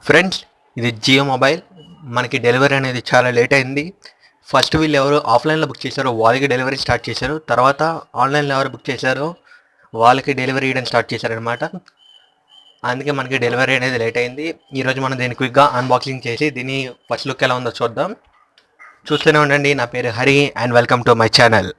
Friends, ఇది Jio mobile. మనకి delivery అనేది చాలా లేట్ అయింది. ఫస్ట్ వీళ్ళు ఎవరు ఆఫ్లైన్లో బుక్ చేశారో వాళ్ళకి డెలివరీ స్టార్ట్ చేశారు. తర్వాత ఆన్లైన్లో ఎవరు బుక్ చేశారో వాళ్ళకి డెలివరీ ఇవ్వడం స్టార్ట్ చేశారనమాట. అందుకే మనకి డెలివరీ అనేది లేట్ అయింది. ఈరోజు మనం దీన్ని క్విక్గా అన్బాక్సింగ్ చేసి దీని ఫస్ట్ లుక్ ఎలా ఉందో చూద్దాం. చూస్తూనే ఉండండి. నా పేరు Hari and welcome to my channel.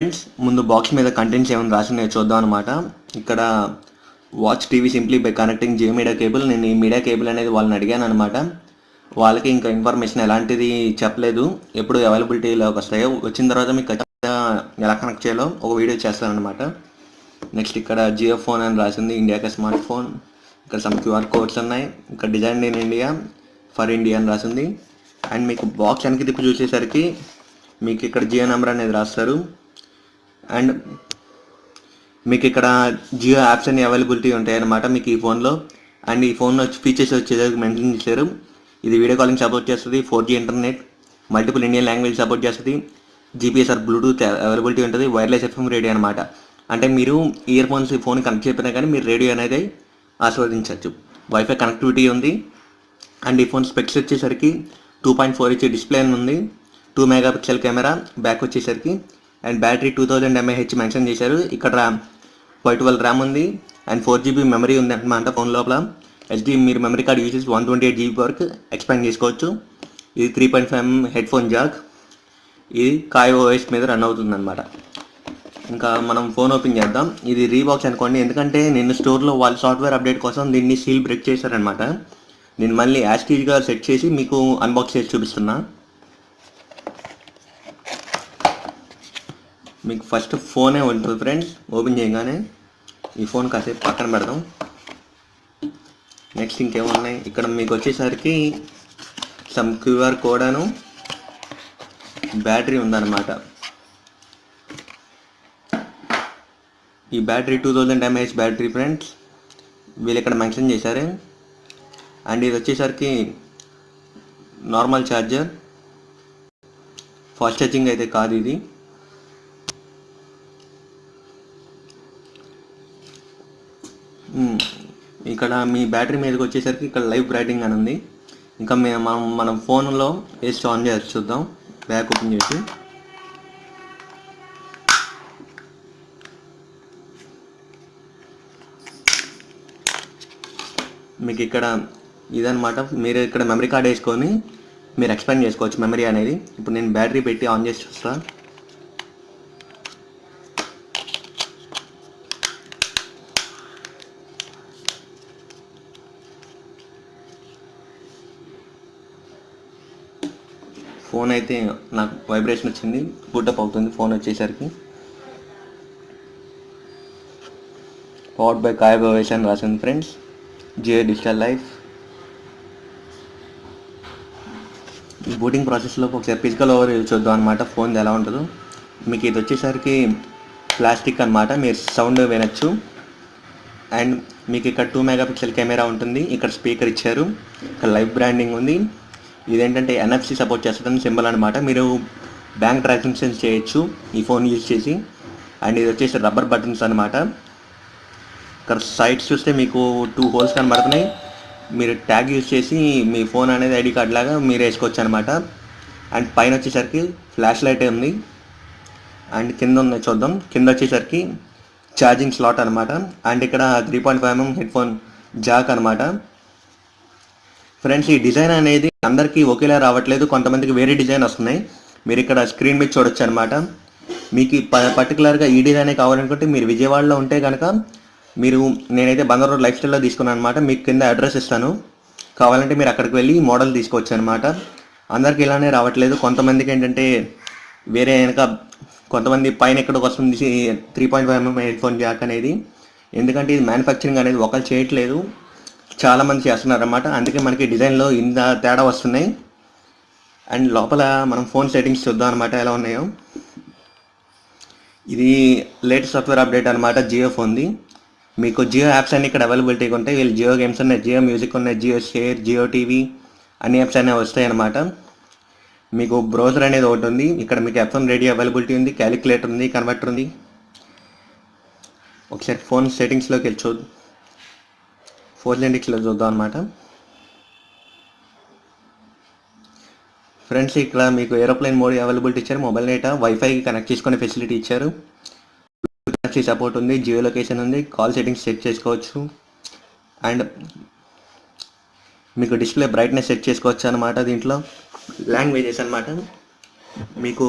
Friends, ముందు బాక్స్ మీద కంటెంట్స్ ఏమైనా రాసినాయో చూద్దాం అనమాట. ఇక్కడ watch TV simply by connecting Jio media cable. నేను ఈ మీడియా కేబుల్ అనేది వాళ్ళని అడిగాను అనమాట. వాళ్ళకి ఇంకా ఇన్ఫర్మేషన్ ఎలాంటిది చెప్పలేదు. ఎప్పుడు అవైలబిలిటీలోకి వస్తాయో వచ్చిన తర్వాత మీకు ఖచ్చితంగా ఎలా కనెక్ట్ చేయాలో ఒక వీడియో చేస్తాను అనమాట. నెక్స్ట్ ఇక్కడ జియో ఫోన్ అని రాసింది, ఇండియాకి స్మార్ట్ ఫోన్. ఇక్కడ సమ్ క్యూఆర్ కోడ్స్ ఉన్నాయి. ఇక్కడ design in India for India అని రాసింది. అండ్ మీకు బాక్స్ వెనక్కి తిప్పి చూసేసరికి మీకు ఇక్కడ జియో నెంబర్ అనేది రాస్తారు. అండ్ మీకు ఇక్కడ జియో యాప్స్ అన్ని అవైలబిలిటీ ఉంటాయి అన్నమాట మీకు ఈ ఫోన్లో. అండ్ ఈ ఫోన్లో ఫీచర్స్ వచ్చేసరికి మెన్షన్ చేశారు. ఇది వీడియో కాలింగ్ సపోర్ట్ చేస్తుంది, 4G internet, multiple Indian language support చేస్తుంది, GPS ఆర్ బ్లూటూత్ అవైలబిలిటీ ఉంటుంది, వైర్లెస్ FM రేడియో అనమాట. అంటే మీరు ఇయర్ ఫోన్స్ ఈ ఫోన్ కనెక్ట్ చేయకపోయినా కానీ మీరు రేడియో అనేది ఆస్వాదించవచ్చు. వైఫై కనెక్టివిటీ ఉంది. అండ్ ఈ ఫోన్ స్పెక్స్ వచ్చేసరికి 2.4 ఇంచ్ డిస్ప్లే ఉంది, 2 మెగాపిక్సెల్ కెమెరా, బ్యాక్ వచ్చేసరికి. అండ్ బ్యాటరీ 2000 mAh మెన్షన్ చేశారు. ఇక్కడ 512 ర్యామ్ ఉంది అండ్ 4GB మెమరీ ఉంది అనమాట ఫోన్ లోపల. SD మీరు మెమరీ కార్డ్ యూజ్ చేసి 128GB వరకు ఎక్స్పాండ్ చేసుకోవచ్చు. ఇది 3.5mm హెడ్ ఫోన్ జాక్. ఇది KaiOS మీద రన్ అవుతుంది అనమాట. ఇంకా మనం ఫోన్ ఓపెన్ చేద్దాం. ఇది రీబాక్స్ అనుకోండి, ఎందుకంటే నిన్న స్టోర్లో వాళ్ళ సాఫ్ట్వేర్ అప్డేట్ కోసం దీన్ని సీల్ బ్రేక్ చేశారనమాట. నేను మళ్ళీ యాస్టీజ్గా సెట్ చేసి మీకు అన్బాక్స్ చేసి చూపిస్తున్నా. మీకు ఫస్ట్ ఫోనే ఉంటుంది ఫ్రెండ్స్. ఓపెన్ చేయగానే ఈ ఫోన్ కాసేపు పక్కన పెడదాం. నెక్స్ట్ ఇంకేమున్నాయి, ఇక్కడ మీకు వచ్చేసరికి సమ్ క్యూఆర్ కోడ్ అను బ్యాటరీ ఉందన్నమాట. ఈ బ్యాటరీ 2000 mAh బ్యాటరీ ఫ్రెండ్స్, వీళ్ళు ఇక్కడ మెన్షన్ చేశారు. అండ్ ఇది వచ్చేసరికి నార్మల్ ఛార్జర్, ఫాస్ట్ ఛార్జింగ్ అయితే కాదు ఇది. ఇక్కడ మీ బ్యాటరీ మీదకి వచ్చేసరికి ఇక్కడ లైవ్ బ్రైటింగ్ అని ఉంది. ఇంకా మనం ఫోన్లో వేసి ఆన్ చేసి చూద్దాం. బ్యాక్ ఓపెన్ చేసి మీకు ఇక్కడ ఇదనమాట. మీరు ఇక్కడ మెమరీ కార్డ్ వేసుకొని మీరు ఎక్స్పాండ్ చేసుకోవచ్చు మెమరీ అనేది. ఇప్పుడు నేను బ్యాటరీ పెట్టి ఆన్ చేసి చూస్తాను. ఫోన్ అయితే నాకు వైబ్రేషన్ వచ్చింది, బూటప్ అవుతుంది ఫోన్ వచ్చేసరికి. పవర్డ్ బై KaiOS అని రాసింది ఫ్రెండ్స్, జియో డిజిటల్ లైఫ్. ఈ బూటింగ్ ప్రాసెస్లో ఒకసారి ఫిజికల్ ఓవర్ చూద్దాం అనమాట ఫోన్ ఎలా ఉంటుందో. మీకు ఇది వచ్చేసరికి ప్లాస్టిక్ అనమాట, మీరు సౌండ్ వినొచ్చు. అండ్ మీకు ఇక్కడ 2 మెగాపిక్సెల్ కెమెరా ఉంటుంది. ఇక్కడ స్పీకర్ ఇచ్చారు, ఇక్కడ లైవ్ బ్రాండింగ్ ఉంది. ఇదేంటంటే NFC సపోర్ట్ చేస్తుందని సింబల్ అనమాట. మీరు బ్యాంక్ ట్రాన్సాక్షన్స్ చేయొచ్చు ఈ ఫోన్ యూజ్ చేసి. అండ్ ఇది వచ్చేసి రబ్బర్ బటన్స్ అనమాట. ఇక్కడ సైడ్స్ చూస్తే మీకు 2 హోల్స్ కనబడుతున్నాయి. మీరు ట్యాగ్ యూజ్ చేసి మీ ఫోన్ అనేది ID కార్డ్ లాగా మీరు వేసుకోవచ్చు అనమాట. అండ్ పైన వచ్చేసరికి ఫ్లాష్ లైట్ ఉంది. అండ్ కింద ఉన్నాయి చూద్దాం. కింద వచ్చేసరికి ఛార్జింగ్ స్లాట్ అనమాట. అండ్ ఇక్కడ 3.5mm హెడ్ ఫోన్ జాక్ అనమాట. ఫ్రెండ్స్, ఈ డిజైన్ అనేది అందరికీ ఒకేలా రావట్లేదు, కొంతమందికి వేరే డిజైన్ వస్తున్నాయి. మీరు ఇక్కడ స్క్రీన్ మీద చూడొచ్చు అనమాట. మీకు పర్టికులర్గా ఈ డిజైనే కావాలనుకుంటే మీరు విజయవాడలో ఉంటే కనుక నేనైతే బందర్ రోడ్ లైఫ్ స్టైల్లో తీసుకున్నాను అనమాట. మీకు కింద అడ్రస్ ఇస్తాను, కావాలంటే మీరు అక్కడికి వెళ్ళి మోడల్ తీసుకోవచ్చు అనమాట. అందరికి ఇలానే రావట్లేదు. కొంతమందికి ఏంటంటే వేరే వెనక, కొంతమంది పైన ఎక్కడికి వస్తుంది 3.5mm హెడ్ ఫోన్ జాక్ అనేది. ఎందుకంటే ఇది మ్యానుఫ్యాక్చరింగ్ అనేది ఒకరు చేయట్లేదు, చాలామంది చేస్తున్నారు అన్నమాట. అందుకే మనకి డిజైన్లో ఇంత తేడా వస్తున్నాయి. అండ్ లోపల మనం ఫోన్ సెట్టింగ్స్ చూద్దాం అనమాట ఎలా ఉన్నాయో. ఇది లేటెస్ట్ సాఫ్ట్వేర్ అప్డేట్ అనమాట జియో ఫోన్ది. మీకు జియో యాప్స్ అన్ని ఇక్కడ అవైలబిలిటీగా ఉంటాయి. వీళ్ళు జియో గేమ్స్ ఉన్నాయి, జియో మ్యూజిక్ ఉన్నాయి, జియో షేర్, జియో టీవీ, అన్ని యాప్స్ అనేవి వస్తాయి అన్నమాట. మీకు బ్రౌజర్ అనేది ఒకటి ఉంది. ఇక్కడ మీకు ఎఫ్ఎం రేడియో అవైలబిలిటీ ఉంది, క్యాలిక్యులేటర్ ఉంది, కన్వర్టర్ ఉంది. ఒకసారి ఫోన్ సెట్టింగ్స్లోకి వెళ్ళి ఫోన్ సెట్టింగ్స్లో చూద్దాం అనమాట. ఫ్రెండ్స్, ఇక్కడ మీకు ఏరోప్లేన్ మోడ్ అవైలబిలిటీ ఇచ్చారు, మొబైల్ డేటా వైఫైకి కనెక్ట్ చేసుకునే ఫెసిలిటీ ఇచ్చారు, బ్లూటూత్ సపోర్ట్ ఉంది, జియో లొకేషన్ ఉంది, కాల్ సెట్టింగ్స్ సెట్ చేసుకోవచ్చు, అండ్ మీకు డిస్ప్లే బ్రైట్నెస్ సెట్ చేసుకోవచ్చు అనమాట. దీంట్లో లాంగ్వేజెస్ అనమాట, మీకు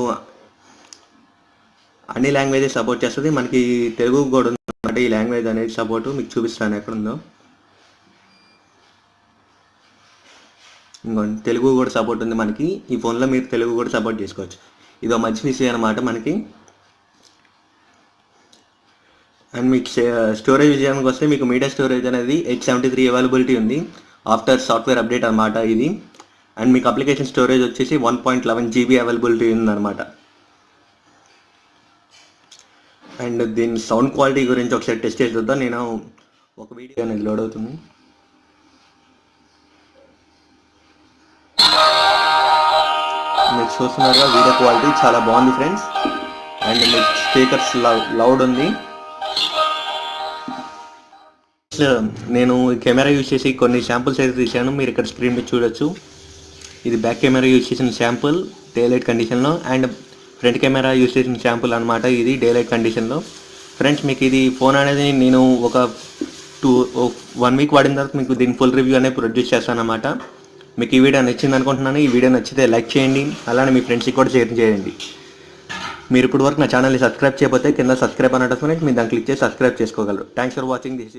అన్ని లాంగ్వేజెస్ సపోర్ట్ చేస్తుంది. మనకి తెలుగు కూడా ఉందన్నమాట. ఈ లాంగ్వేజ్ అనేది సపోర్టు మీకు చూపిస్తాను ఎక్కడుందో. ఇంకోండి, తెలుగు కూడా సపోర్ట్ ఉంది మనకి. ఈ ఫోన్లో మీరు తెలుగు కూడా సపోర్ట్ చేసుకోవచ్చు. ఇదో మంచి విషయం అనమాట మనకి. అండ్ మీకు స్టోరేజ్ విషయానికి వస్తే మీకు మీడియా స్టోరేజ్ అనేది 873 అవైలబిలిటీ ఉంది ఆఫ్టర్ సాఫ్ట్వేర్ అప్డేట్ అనమాట ఇది. అండ్ మీకు అప్లికేషన్ స్టోరేజ్ వచ్చేసి 1.11 GB అవైలబిలిటీ ఉందన్నమాట. అండ్ దీని సౌండ్ క్వాలిటీ గురించి ఒకసారి టెస్ట్ చేసి చూద్దాం. నేను ఒక వీడియో అనేది లోడ్ అవుతుంది. మీరు చూస్తున్నారుగా, వీడియో క్వాలిటీ చాలా బాగుంది ఫ్రెండ్స్. అండ్ మీకు స్పీకర్స్ లౌడ్ ఉంది. నేను కెమెరా యూజ్ చేసి కొన్ని శాంపుల్స్ అయితే తీసాను, మీరు ఇక్కడ స్క్రీన్ మీద చూడొచ్చు. ఇది బ్యాక్ కెమెరా యూజ్ చేసిన శాంపుల్ డే లైట్ కండిషన్లో, అండ్ ఫ్రంట్ కెమెరా యూజ్ చేసిన శాంపుల్ అనమాట ఇది డే లైట్ కండిషన్లో. ఫ్రెండ్స్, మీకు ఇది ఫోన్ అనేది నేను ఒక 1 వీక్ వాడిన తర్వాత మీకు దీని ఫుల్ రివ్యూ అనేది ప్రొడ్యూస్ చేస్తాను అనమాట. మీకు ఈ వీడియో నచ్చింది అనుకుంటున్నాను. ఈ వీడియో నచ్చితే లైక్ చేయండి, అలానే మీ ఫ్రెండ్స్కి కూడా షేర్ చేయండి. మీరు ఇప్పుడు వరకు నా ఛానల్ని సబ్స్క్రైబ్ చేయకపోతే కింద సబ్స్క్రైబ్ అని ఉంటుంది, మీరు దాన్ని క్లిక్ చేసి సబ్స్క్రైబ్ చేసుకోగలరు. Thanks for watching this.